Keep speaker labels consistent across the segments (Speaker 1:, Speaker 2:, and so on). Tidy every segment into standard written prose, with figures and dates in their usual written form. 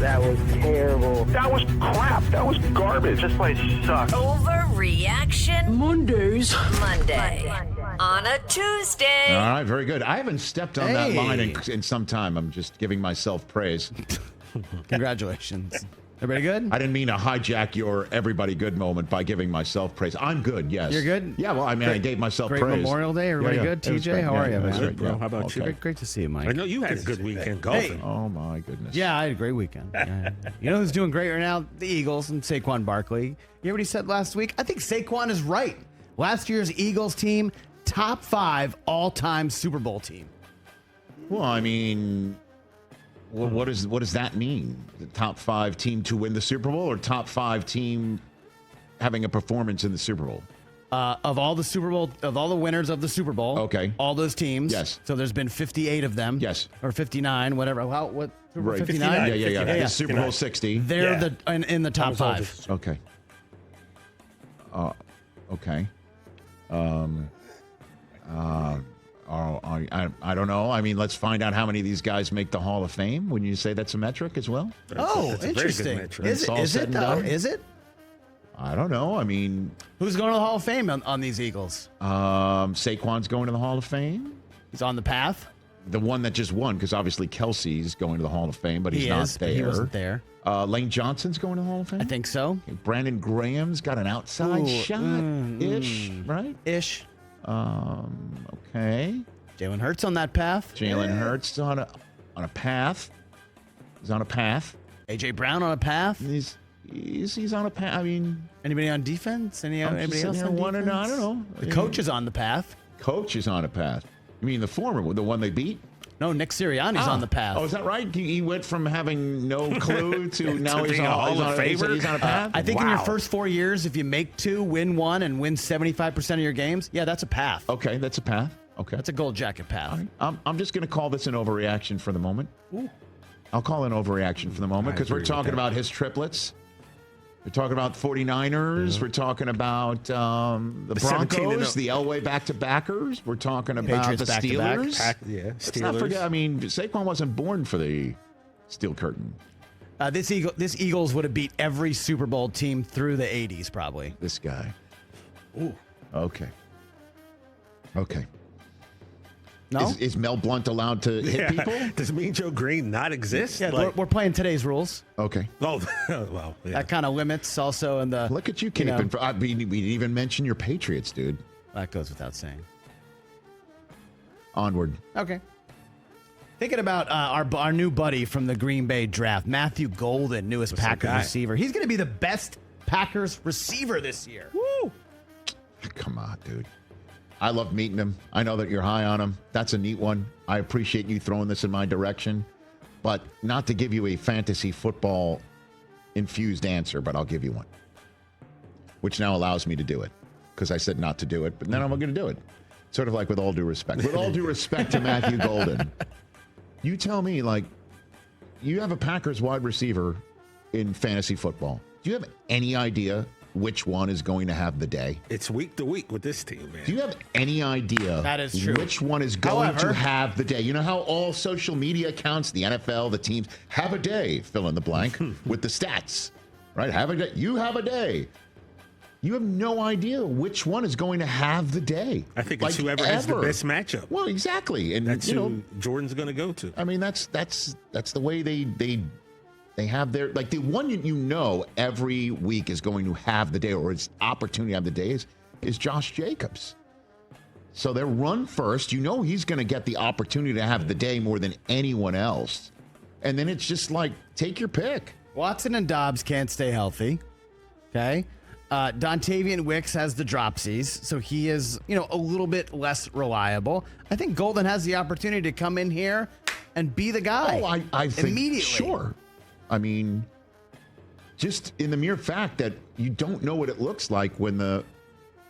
Speaker 1: That was terrible.
Speaker 2: That was crap. That was garbage. This place sucks.
Speaker 3: Overreaction
Speaker 4: Mondays.
Speaker 3: Monday. On a Tuesday.
Speaker 5: All right, very good. I haven't stepped on that line in some time. I'm just giving myself praise.
Speaker 6: Congratulations. Everybody good?
Speaker 5: I didn't mean to hijack your everybody good moment by giving myself praise. I'm good, yes.
Speaker 6: You're good?
Speaker 5: Yeah, well, I mean, I gave myself
Speaker 6: Great
Speaker 5: praise.
Speaker 6: Memorial Day. Everybody good?
Speaker 5: It was
Speaker 6: TJ,
Speaker 5: great.
Speaker 6: how are you,
Speaker 5: it was
Speaker 6: man?
Speaker 5: great,
Speaker 7: Bro, how about you?
Speaker 6: Great to see you, Mike.
Speaker 7: I know you had a good weekend golfing.
Speaker 5: Oh, my goodness.
Speaker 6: Yeah, I had a great weekend. Yeah. You know who's doing great right now? The Eagles and Saquon Barkley. You hear what he said last week? I think Saquon is right. Last year's Eagles team, top 5 all-time Super Bowl team.
Speaker 5: Well, I mean, what does that mean? The top 5 team to win the Super Bowl or top 5 team having a performance in the Super Bowl?
Speaker 6: Of all the winners of the Super Bowl,
Speaker 5: Okay.
Speaker 6: all those teams.
Speaker 5: Yes.
Speaker 6: So there's been 58 of them.
Speaker 5: Yes.
Speaker 6: Or 59, whatever. What?
Speaker 5: Right.
Speaker 6: 59?
Speaker 5: Yeah.
Speaker 6: Yeah.
Speaker 5: The Super Bowl 60.
Speaker 6: They're in the top 5.
Speaker 5: Okay. Okay. I don't know. I mean, let's find out how many of these guys make the Hall of Fame. Wouldn't you say that's a metric as well?
Speaker 7: That's a very good
Speaker 6: Interesting.
Speaker 7: metric.
Speaker 6: Is
Speaker 5: All
Speaker 6: it
Speaker 5: said and
Speaker 6: though?
Speaker 5: done.
Speaker 6: Is it?
Speaker 5: I don't know. I mean,
Speaker 6: Who's going to the Hall of Fame on these Eagles?
Speaker 5: Saquon's going to the Hall of Fame.
Speaker 6: He's on the path.
Speaker 5: The one that just won, because obviously Kelsey's going to the Hall of Fame, but he's not
Speaker 6: is,
Speaker 5: there.
Speaker 6: but he wasn't there.
Speaker 5: Lane Johnson's going to the Hall of Fame?
Speaker 6: I think so.
Speaker 5: Okay, Brandon Graham's got an outside shot-ish, right?
Speaker 6: Ish.
Speaker 5: Okay.
Speaker 6: Jalen Hurts on that path.
Speaker 5: Jalen Hurts on a path. He's on a path.
Speaker 6: AJ Brown on a path.
Speaker 5: He's on a path. I mean,
Speaker 6: Anybody on defense?
Speaker 5: I'm
Speaker 6: Anybody
Speaker 5: just
Speaker 6: else
Speaker 5: sitting
Speaker 6: on
Speaker 5: here wondering,
Speaker 6: defense?
Speaker 5: I don't know.
Speaker 6: The coach is on the path.
Speaker 5: Coach is on a path. You mean the former, the one they beat?
Speaker 6: No, Nick Sirianni's on the path.
Speaker 5: Oh, is that right? He went from having no clue to now he's
Speaker 7: being a Hall of Famer?
Speaker 5: He's on a path?
Speaker 6: I think in your first 4 years, if you make 2, win 1, and win 75% of your games, yeah, that's a path.
Speaker 5: Okay, that's a path. Okay.
Speaker 6: That's a gold jacket path.
Speaker 5: I'm just going to call this an overreaction for the moment.
Speaker 6: Ooh.
Speaker 5: I'll call it an overreaction for the moment because we're
Speaker 7: agree with
Speaker 5: talking
Speaker 7: that.
Speaker 5: about his triplets. We're talking about 49ers.
Speaker 7: Yeah.
Speaker 5: We're talking about the Broncos, the Elway back-to-backers. We're talking about
Speaker 6: Patriots
Speaker 5: the
Speaker 6: back-to-back.
Speaker 5: Steelers. Let's not forget, I mean, Saquon wasn't born for the steel curtain.
Speaker 6: This Eagles would have beat every Super Bowl team through the 80s, probably.
Speaker 5: This guy.
Speaker 7: Ooh.
Speaker 5: Okay.
Speaker 6: No?
Speaker 5: Is Mel Blunt allowed to hit people?
Speaker 7: Does Mean Joe Green not exist?
Speaker 6: Yeah, we're playing today's rules.
Speaker 5: Okay.
Speaker 7: Oh, well, yeah.
Speaker 6: That kind of limits also in the...
Speaker 5: Look at you, Capin. We didn't even mention your Patriots, dude.
Speaker 6: That goes without saying.
Speaker 5: Onward.
Speaker 6: Okay. Thinking about our new buddy from the Green Bay draft, Matthew Golden, newest Packers receiver. He's going to be the best Packers receiver this year.
Speaker 5: Woo! Come on, dude. I love meeting him. I know that you're high on him. That's a neat one. I appreciate you throwing this in my direction. But not to give you a fantasy football infused answer, but I'll give you one. Which now allows me to do it. Because I said not to do it, but then I'm going to do it. Sort of like with all due respect. With all due respect to Matthew Golden. You tell me, like, you have a Packers wide receiver in fantasy football. Do you have any idea which one is going to have the day?
Speaker 7: It's week to week with this team, man.
Speaker 5: Do you have any idea
Speaker 6: that is true.
Speaker 5: which one is going to have the day? You know how all social media accounts, the NFL, the teams, have a day, fill in the blank, with the stats, right? Have a day. You have a day. You have no idea which one is going to have the day.
Speaker 7: I think it's whoever has the best matchup.
Speaker 5: Well, exactly. And
Speaker 7: that's who Jordan's going to go to.
Speaker 5: I mean, that's the way they have their, like, the one you know every week is going to have the day, or its opportunity to have the day is Josh Jacobs. So they're run first. You know he's going to get the opportunity to have the day more than anyone else. And then it's just like, take your pick.
Speaker 6: Watson and Dobbs can't stay healthy. Okay. Dontavian Wicks has the dropsies, so he is, a little bit less reliable. I think Golden has the opportunity to come in here and be the guy.
Speaker 5: Oh, I think
Speaker 6: immediately.
Speaker 5: Sure. I mean, just in the mere fact that you don't know what it looks like when the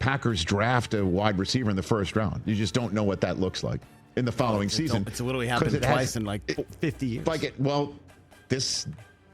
Speaker 5: Packers draft a wide receiver in the first round. You just don't know what that looks like in the following season.
Speaker 6: It's literally happened twice in 50 years.
Speaker 5: This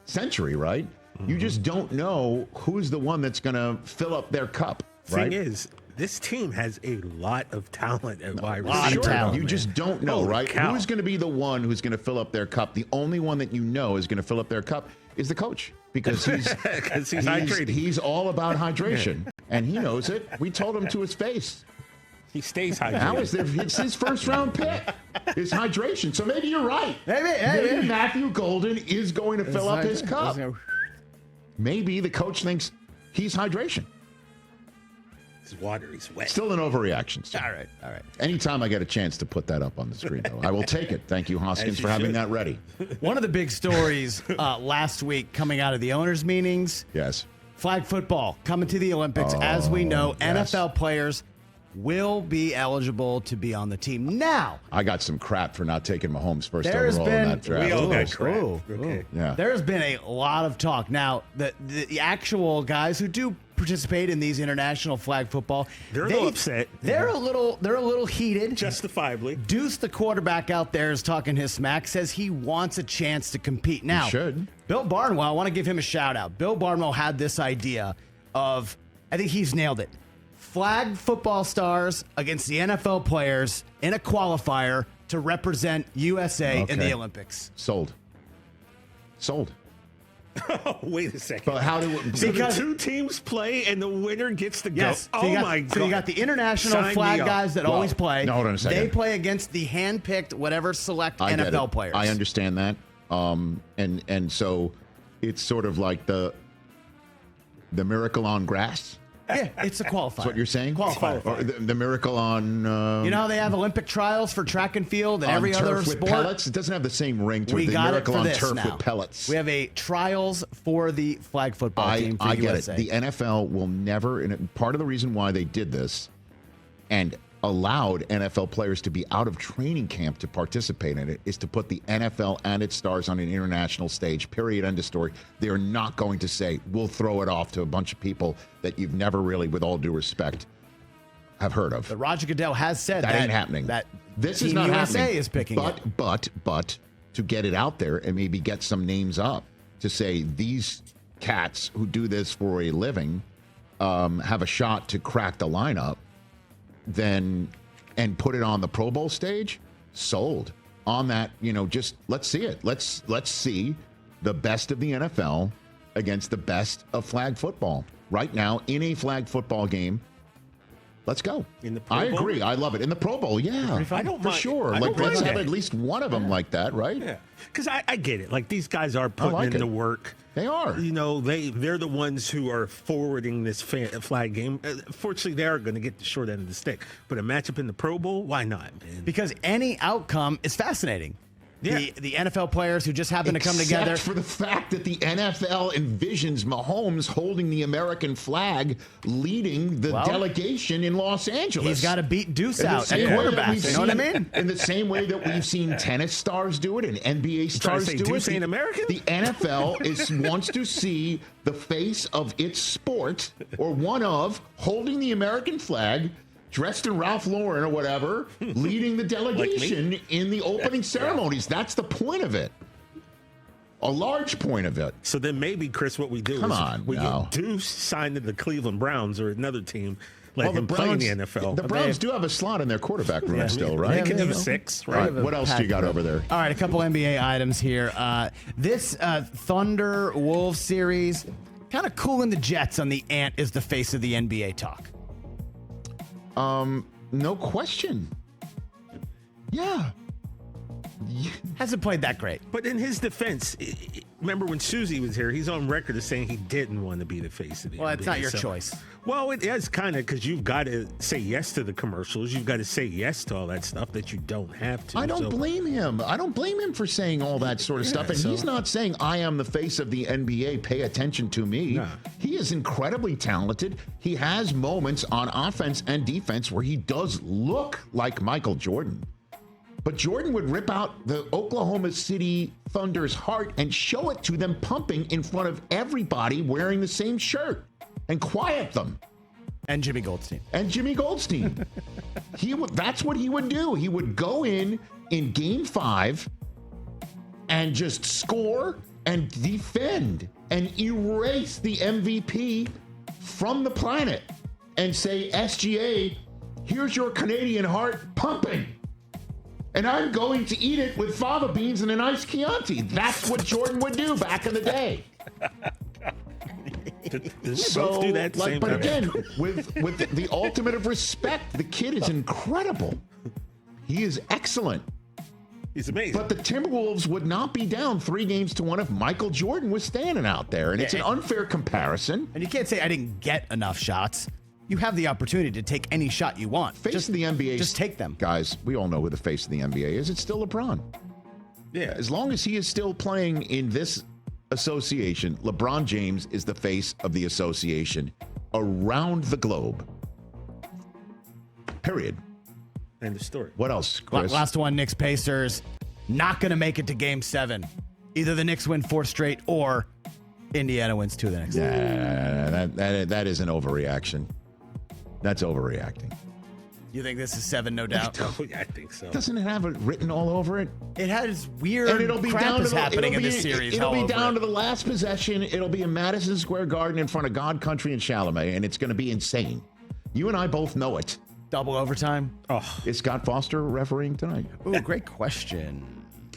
Speaker 5: century, right? You just don't know who's the one that's going to fill up their cup, right?
Speaker 7: Thing is, This team has a lot of talent at wide
Speaker 6: lot of
Speaker 7: receiver.
Speaker 6: talent.
Speaker 5: You just don't know,
Speaker 7: Holy
Speaker 5: right?
Speaker 7: cow.
Speaker 5: Who's going to be the one who's going to fill up their cup? The only one that you know is going to fill up their cup is the coach, because he's
Speaker 7: hydrated.
Speaker 5: He's all about hydration, and he knows it. We told him to his face.
Speaker 7: He stays hydrated.
Speaker 5: How is it's his first round pick? Is hydration. So maybe you're right. Maybe Matthew Golden is going to fill up his cup. Maybe the coach thinks he's hydration.
Speaker 7: His water, he's wet.
Speaker 5: Still an overreaction. Still.
Speaker 6: All right.
Speaker 5: Anytime I get a chance to put that up on the screen, though, I will take it. Thank you, Hoskins,
Speaker 7: As you
Speaker 5: for having
Speaker 7: should.
Speaker 5: that ready.
Speaker 6: One of the big stories last week coming out of the owners' meetings,
Speaker 5: Yes.
Speaker 6: flag football coming to the Olympics. As we know,
Speaker 5: yes.
Speaker 6: NFL players will be eligible to be on the team. Now,
Speaker 5: I got some crap for not taking Mahomes first
Speaker 6: There's
Speaker 5: overall in
Speaker 6: been-
Speaker 5: that draft.
Speaker 7: We all got
Speaker 6: Ooh,
Speaker 7: crap.
Speaker 6: ooh,
Speaker 7: Okay.
Speaker 5: Yeah.
Speaker 6: there's been a lot of talk. Now, the actual guys who do participate in these international flag football,
Speaker 7: They're a little upset.
Speaker 6: They're a little heated.
Speaker 7: Justifiably.
Speaker 6: Deuce, the quarterback out there, is talking his smack, says he wants a chance to compete. Now,
Speaker 5: should.
Speaker 6: Bill Barnwell, I want to give him a shout out. Bill Barnwell had this idea of, I think he's nailed it, flag football stars against the NFL players in a qualifier to represent USA in the
Speaker 5: Okay.
Speaker 6: Olympics.
Speaker 5: Sold.
Speaker 7: Oh, wait a second.
Speaker 5: But how do
Speaker 7: So
Speaker 6: Because-
Speaker 7: the two teams play and the winner gets to go.
Speaker 6: Yes.
Speaker 7: Oh,
Speaker 6: So you got,
Speaker 7: my God.
Speaker 6: So you got the international
Speaker 7: Sign me
Speaker 6: flag
Speaker 7: up.
Speaker 6: guys that
Speaker 5: Well,
Speaker 6: always play.
Speaker 5: no, hold on a second.
Speaker 6: They play against the hand-picked, whatever select
Speaker 5: I get
Speaker 6: NFL
Speaker 5: it.
Speaker 6: players.
Speaker 5: I understand that. And so it's sort of like the miracle on grass.
Speaker 6: Yeah, it's a qualifier.
Speaker 5: That's what you're saying?
Speaker 6: Qualifier.
Speaker 5: Or the miracle on
Speaker 6: You know how they have Olympic trials for track and field and
Speaker 5: on
Speaker 6: every
Speaker 5: turf
Speaker 6: other
Speaker 5: with
Speaker 6: sport?
Speaker 5: pellets? It doesn't have the same ring to
Speaker 6: We
Speaker 5: it. The
Speaker 6: got it
Speaker 5: miracle
Speaker 6: for
Speaker 5: on
Speaker 6: this
Speaker 5: turf
Speaker 6: now.
Speaker 5: with pellets.
Speaker 6: We have a trials for the flag football team for
Speaker 5: I get
Speaker 6: USA.
Speaker 5: it. The NFL will never, and part of the reason why they did this and allowed NFL players to be out of training camp to participate in it is to put the NFL and its stars on an international stage, period, end of story. They are not going to say, we'll throw it off to a bunch of people that you've never really, with all due respect, have heard of.
Speaker 6: But Roger Goodell has said
Speaker 5: That
Speaker 6: that
Speaker 5: ain't happening.
Speaker 6: That
Speaker 5: This
Speaker 6: Team
Speaker 5: is not
Speaker 6: USA
Speaker 5: happening.
Speaker 6: is picking
Speaker 5: but,
Speaker 6: it.
Speaker 5: But to get it out there and maybe get some names up to say these cats who do this for a living have a shot to crack the lineup, then and put it on the Pro Bowl stage, sold on that. Just let's see it. Let's see the best of the NFL against the best of flag football right now in a flag football game. Let's go.
Speaker 7: In the Pro
Speaker 5: I
Speaker 7: Bowl?
Speaker 5: agree. I love it. In the Pro Bowl, yeah.
Speaker 7: I don't
Speaker 5: for
Speaker 7: mind-
Speaker 5: sure.
Speaker 7: I
Speaker 5: Like,
Speaker 7: don't
Speaker 5: let's
Speaker 7: mind
Speaker 5: have
Speaker 7: that.
Speaker 5: at least one of them like that, right?
Speaker 7: Yeah, because I get it. Like, these guys are putting
Speaker 5: like
Speaker 7: in
Speaker 5: it.
Speaker 7: the work.
Speaker 5: They are.
Speaker 7: They're the ones who are forwarding this flag game. Fortunately, they are going to get the short end of the stick. But a matchup in the Pro Bowl, why not, man?
Speaker 6: because any outcome is fascinating.
Speaker 7: Yeah.
Speaker 6: The NFL players who just happen to come together.
Speaker 5: Except for the fact that the NFL envisions Mahomes holding the American flag, leading the
Speaker 6: Well,
Speaker 5: delegation in Los Angeles.
Speaker 6: He's got to beat Deuce
Speaker 5: In the
Speaker 6: out at
Speaker 5: same way that
Speaker 6: quarterback.
Speaker 5: we've
Speaker 6: You know what I
Speaker 5: seen-
Speaker 6: mean?
Speaker 5: In the same way that we've seen tennis stars do it and NBA
Speaker 7: trying to
Speaker 5: stars
Speaker 7: say
Speaker 5: do
Speaker 7: Deuce
Speaker 5: it.
Speaker 7: ain't American?
Speaker 5: The NFL wants to see the face of its sport, or one of, holding the American flag, dressed in Ralph Lauren or whatever, leading the delegation in the opening ceremonies. That's the point of it. A large point of it.
Speaker 7: So then maybe, Chris, what we do
Speaker 5: Come
Speaker 7: is
Speaker 5: on,
Speaker 7: we
Speaker 5: now.
Speaker 7: get Deuce signed to the Cleveland Browns or another team, let him play in the NFL.
Speaker 5: The Browns do have a slot in their quarterback room still, right?
Speaker 7: They can
Speaker 6: Yeah,
Speaker 7: have
Speaker 6: yeah.
Speaker 7: 6,
Speaker 5: All right,
Speaker 7: right?
Speaker 5: what else do you got over there?
Speaker 6: All right, a couple NBA items here. This Thunder Wolves series, kind of cooling the Jets on the Ant is the face of the NBA talk.
Speaker 5: No question. Yeah.
Speaker 6: Hasn't played that great.
Speaker 7: But in his defense, remember when Susie was here, he's on record as saying he didn't want to be the face of the
Speaker 6: Well,
Speaker 7: NBA.
Speaker 6: it's not your
Speaker 7: So-
Speaker 6: choice.
Speaker 7: Well, it is kind of, because you've got to say yes to the commercials. You've got to say yes to all that stuff that you don't have to.
Speaker 5: I don't
Speaker 7: So-
Speaker 5: blame him. I don't blame him for saying all that sort of stuff. And
Speaker 7: so-
Speaker 5: he's not saying, I am the face of the NBA, pay attention to me.
Speaker 7: No.
Speaker 5: He is incredibly talented. He has moments on offense and defense where he does look like Michael Jordan. But Jordan would rip out the Oklahoma City Thunder's heart and show it to them pumping in front of everybody wearing the same shirt and quiet them.
Speaker 6: And Jimmy Goldstein.
Speaker 5: And Jimmy Goldstein. That's what he would do. He would go in Game 5 and just score and defend and erase the MVP from the planet. and say, SGA, here's your Canadian heart pumping. And I'm going to eat it with fava beans and a nice Chianti. That's what Jordan would do back in the day.
Speaker 7: Both do that same
Speaker 5: but
Speaker 7: time.
Speaker 5: again, with the ultimate of respect, the kid is incredible. He is excellent.
Speaker 7: He's amazing.
Speaker 5: But the Timberwolves would not be down 3-1 if Michael Jordan was standing out there. And it's an unfair comparison.
Speaker 6: And you can't say I didn't get enough shots. You have the opportunity to take any shot you want.
Speaker 5: Face of the NBA.
Speaker 6: Just take them.
Speaker 5: Guys, we all know who the face of the NBA is. It's still LeBron.
Speaker 7: Yeah.
Speaker 5: As long as he is still playing in this association, LeBron James is the face of the association around the globe. Period.
Speaker 7: End of story.
Speaker 5: What else, Chris?
Speaker 6: Last one, Knicks-Pacers. Not going to make it to Game 7. Either the Knicks win 4 straight or Indiana wins 2 of the next.
Speaker 5: That is an overreaction. That's overreacting.
Speaker 6: You think this is 7, no doubt?
Speaker 7: Oh, yeah, I think so.
Speaker 5: Doesn't it have it written all over it?
Speaker 6: It has weird
Speaker 5: And it'll be
Speaker 6: crap
Speaker 5: down to
Speaker 6: is happening in this series.
Speaker 5: It'll be
Speaker 6: all over
Speaker 5: down
Speaker 6: it.
Speaker 5: to the last possession. It'll be in Madison Square Garden in front of God Country and Chalamet, and it's going to be insane. You and I both know it.
Speaker 6: Double overtime.
Speaker 7: Oh,
Speaker 5: Is Scott Foster refereeing tonight?
Speaker 6: Ooh, great question.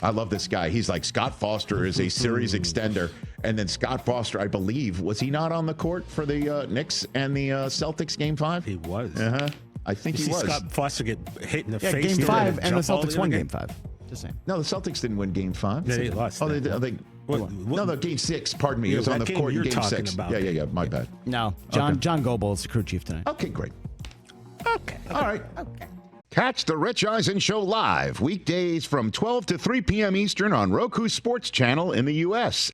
Speaker 5: I love this guy. He's like, Scott Foster is a series extender. And then Scott Foster, I believe, was he not on the court for the Knicks and the Celtics Game 5?
Speaker 7: he was.
Speaker 5: Uh-huh. I think
Speaker 7: You
Speaker 5: he
Speaker 7: see
Speaker 5: was.
Speaker 7: Scott Foster get hit in the
Speaker 6: Yeah,
Speaker 7: face.
Speaker 6: Game
Speaker 7: there
Speaker 6: 5 and the
Speaker 7: jump ball
Speaker 6: Celtics
Speaker 7: the
Speaker 6: won
Speaker 7: other
Speaker 6: Game 5. Just saying.
Speaker 5: No, the Celtics didn't win Game 5.
Speaker 7: Yeah, they lost
Speaker 5: Oh,
Speaker 7: that.
Speaker 5: they
Speaker 7: What-
Speaker 5: no, Game 6. Pardon me.
Speaker 7: Yeah,
Speaker 5: It was on
Speaker 7: that
Speaker 5: the
Speaker 7: game
Speaker 5: court in
Speaker 7: you're
Speaker 5: Game
Speaker 7: talking
Speaker 5: 6.
Speaker 7: about.
Speaker 5: Yeah. My bad.
Speaker 6: No, John Goble is the crew chief tonight.
Speaker 5: Okay, great.
Speaker 7: Okay.
Speaker 5: All right. Catch the Rich Eisen Show live weekdays from 12 to 3 p.m. Eastern on Roku Sports Channel in the U.S.